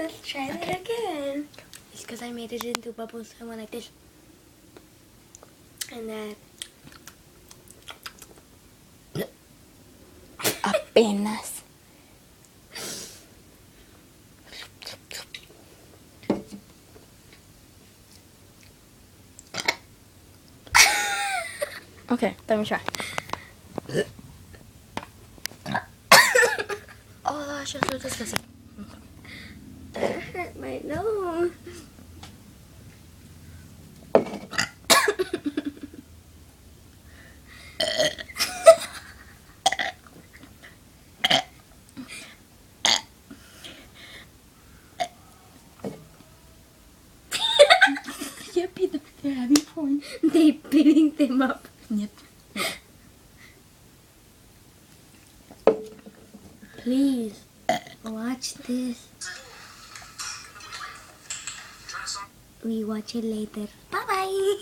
Let's try that again. It's because I made it into bubbles. I went like this. And then... Apenas. Okay, let me try. Oh, that's just so disgusting. That hurt my nose. Yippee, they're having fun. They beating them up. Yep. Please, watch this. We watch it later. Bye-bye.